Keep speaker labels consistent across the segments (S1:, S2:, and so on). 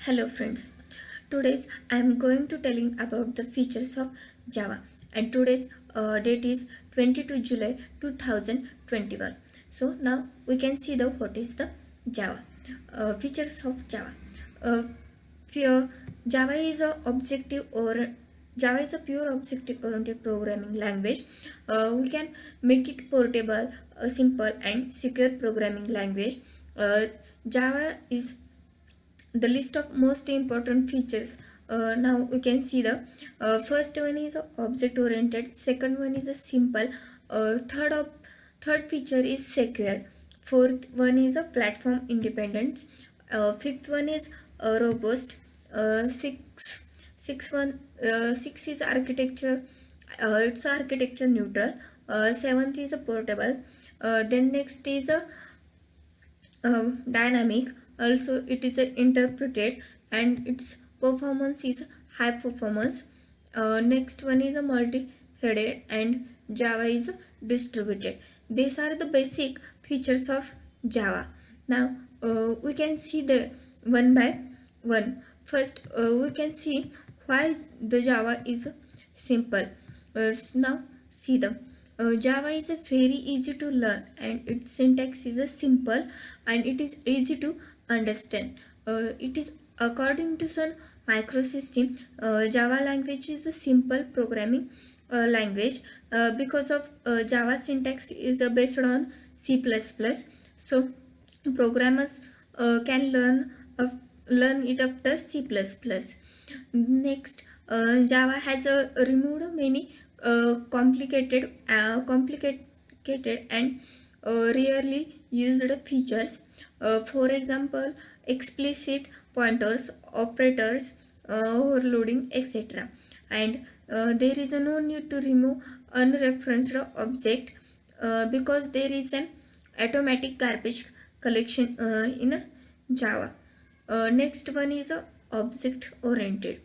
S1: Hello friends. Today I am going to telling about the features of Java and today's date is 22 July 2021. So now we can see the what is the Java. Features of Java. Uh, fear, Java is a objective or Java is a pure objective oriented programming language. We can make it portable, simple and secure programming language. Java is the list of most important features. Now we can see the first one is object oriented, second one is a simple, third feature is secure, fourth one is a platform independence, fifth one is robust, six is architecture, it's architecture neutral, seventh is a portable, then next is a dynamic, also it is interpreted and its performance is high performance. Next one is a multi-threaded and Java is distributed. These are the basic features of Java. Now we can see the one by one. First we can see why the Java is simple. Now see the Java is a very easy to learn and its syntax is a simple and it is easy to understand. It is according to Sun Microsystem. Java language is the simple programming language because of Java syntax is based on C++. So programmers can learn it after C++. Next, Java has removed many complicated and rarely used features. For example, explicit pointers, operators, overloading, etc. And there is no need to remove unreferenced object because there is an automatic garbage collection in Java. Next one is object oriented.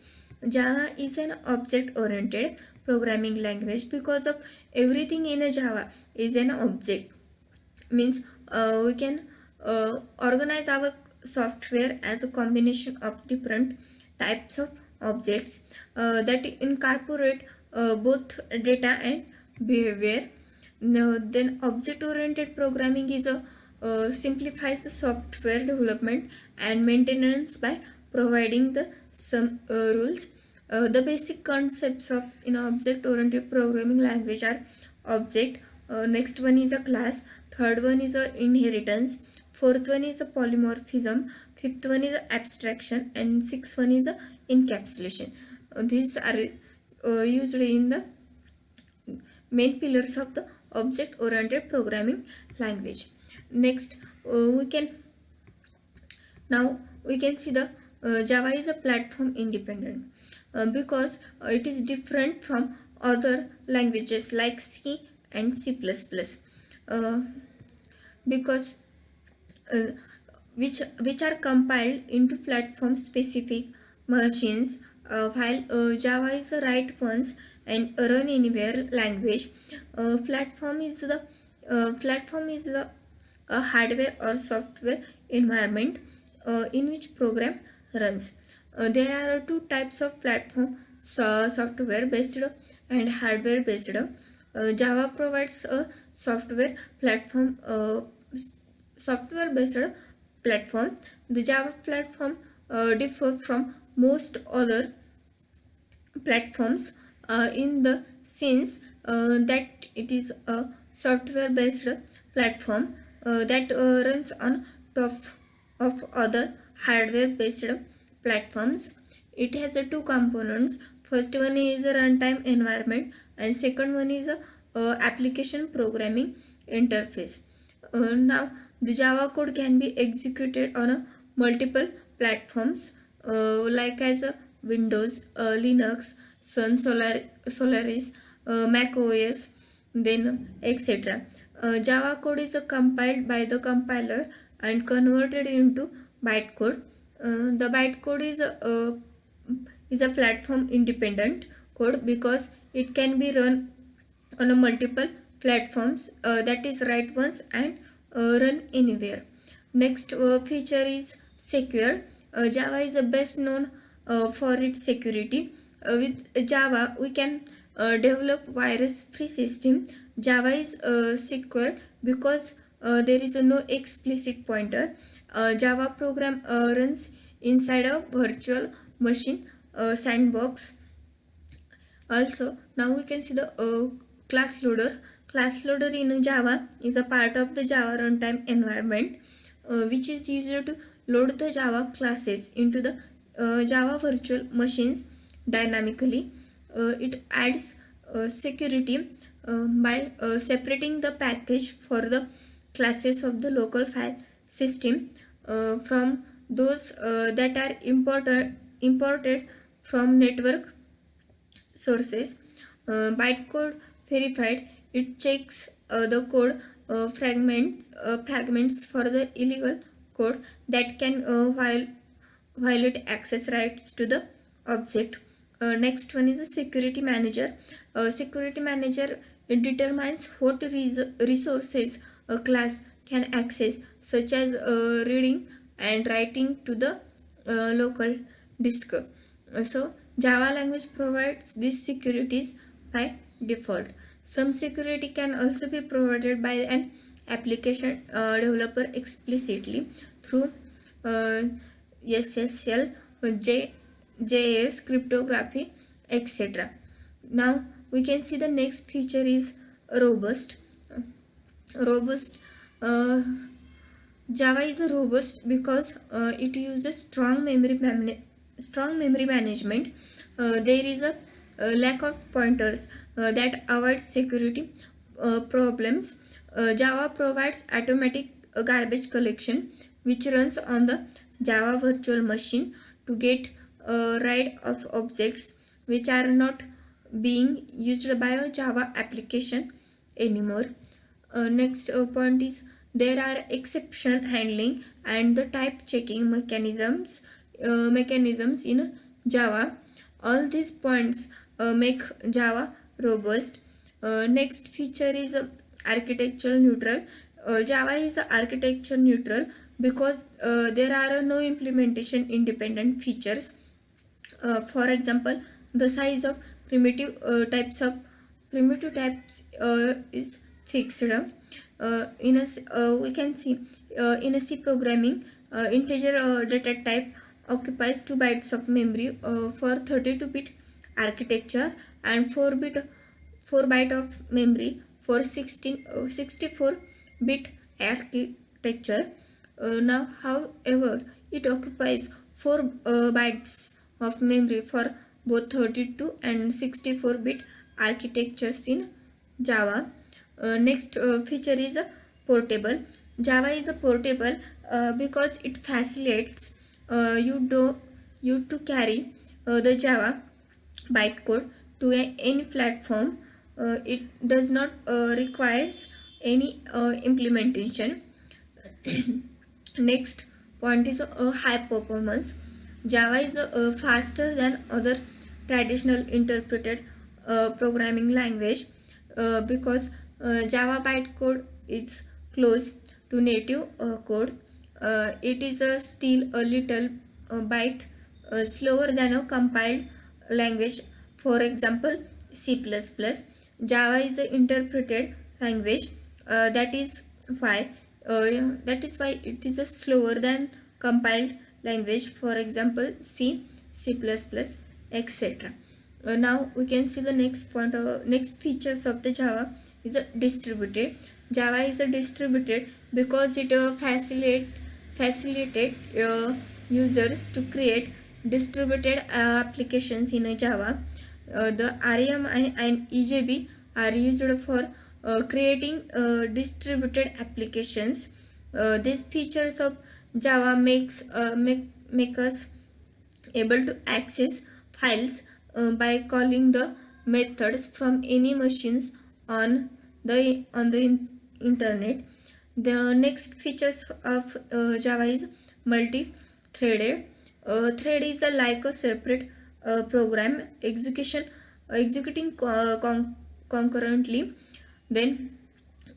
S1: Java is an object oriented programming language because of everything in a Java is an object. Means we can organize our software as a combination of different types of objects that incorporate both data and behavior. Now, then object oriented programming is a simplifies the software development and maintenance by providing the some rules. The basic concepts of in object oriented programming language are object, next one is a class, third one is a inheritance, fourth one is a polymorphism, fifth one is a abstraction, and sixth one is a encapsulation. These are used in the main pillars of the object oriented programming language. Next we can now we can see the Java is a platform independent because it is different from other languages like C and C++, uh, because uh, which are compiled into platform specific machines, while Java is a write once and run anywhere language. Platform is the hardware or software environment in which program runs. There are two types of platform, software based and hardware based. Java provides a software based platform. The Java platform differ from most other platforms in the sense that it is a software based platform that runs on top of other hardware based platforms. It has two components. First one is a runtime environment and second one is a application programming interface. Now the Java code can be executed on multiple platforms like as Windows, Linux, Solaris, Mac OS, then etc. Java code is compiled by the compiler and converted into bytecode. The bytecode is a platform independent code because it can be run on a multiple platforms, that is write once and run anywhere. Next feature is secure. Java is best known for its security. With Java, we can develop virus-free system. Java is secure because there is no explicit pointer. Java program runs inside a virtual machine sandbox. Also, now we can see the class loader. Class loader in Java is a part of the Java runtime environment, which is used to load the Java classes into the Java virtual machines dynamically. It adds security by separating the package for the classes of the local file system from those that are imported from network sources. Bytecode verified, it checks the code fragments for the illegal code that can violate access rights to the object. Next one is a security manager. Security manager, it determines what resources a class can access, such as reading and writing to the local disk. So Java language provides these securities by default. Some security can also be provided by an application developer explicitly through SSL, JS, cryptography, etc. Now we can see the next feature is robust. Robust. Java is robust because it uses strong memory management. There is a lack of pointers that avoids security problems. Java provides automatic garbage collection, which runs on the Java virtual machine to get rid of objects which are not being used by a Java application anymore. Next point is there are exception handling and the type checking mechanisms in Java. All these points make Java robust. Next feature is architectural neutral. Java is architecture neutral because there are no implementation independent features. For example, the size of primitive types is fixed. We can see in a C programming, integer data type occupies 2 bytes of memory for 32-bit architecture and 4 byte of memory for 64-bit architecture. Now, however, it occupies 4 bytes of memory for both 32 and 64-bit architectures in Java. Next feature is portable. Java is a portable because it facilitates you to carry the Java bytecode to any platform. It does not requires any implementation. Next point is high performance. Java is faster than other traditional interpreted programming language because Java bytecode is close to native code. It is still a little byte slower than a compiled language. For example, C++. Java is an interpreted language. That is why it is slower than compiled language. For example, C++, etc. Now we can see the next point. Next features of the Java is a distributed. Java is a distributed because it facilitate users to create distributed applications in Java. The REM and EJB are used for creating distributed applications. These features of Java make us able to access files by calling the methods from any machines on the internet. The next features of Java is multi-threaded. Thread is like a separate program executing concurrently. Then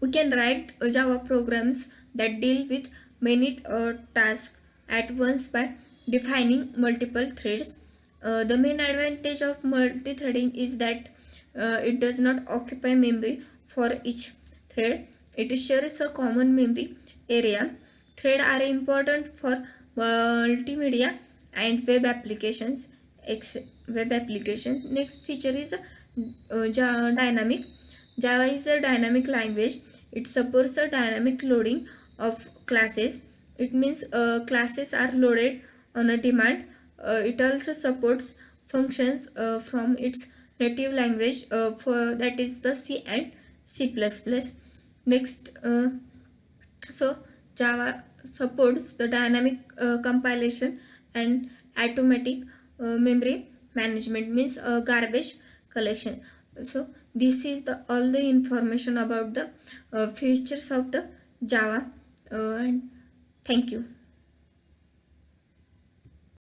S1: we can write Java programs that deal with many tasks at once by defining multiple threads. The main advantage of multi-threading is that it does not occupy memory for each thread. It shares a common memory area. Threads are important for multimedia and web applications. Web application. Next feature is dynamic. Java is a dynamic language. It supports a dynamic loading of classes. It means classes are loaded on a demand. It also supports functions from its native language, for that is the C and C++. Next, so Java supports the dynamic compilation and automatic memory management, means garbage collection. So this is the all the information about the features of the Java, and thank you.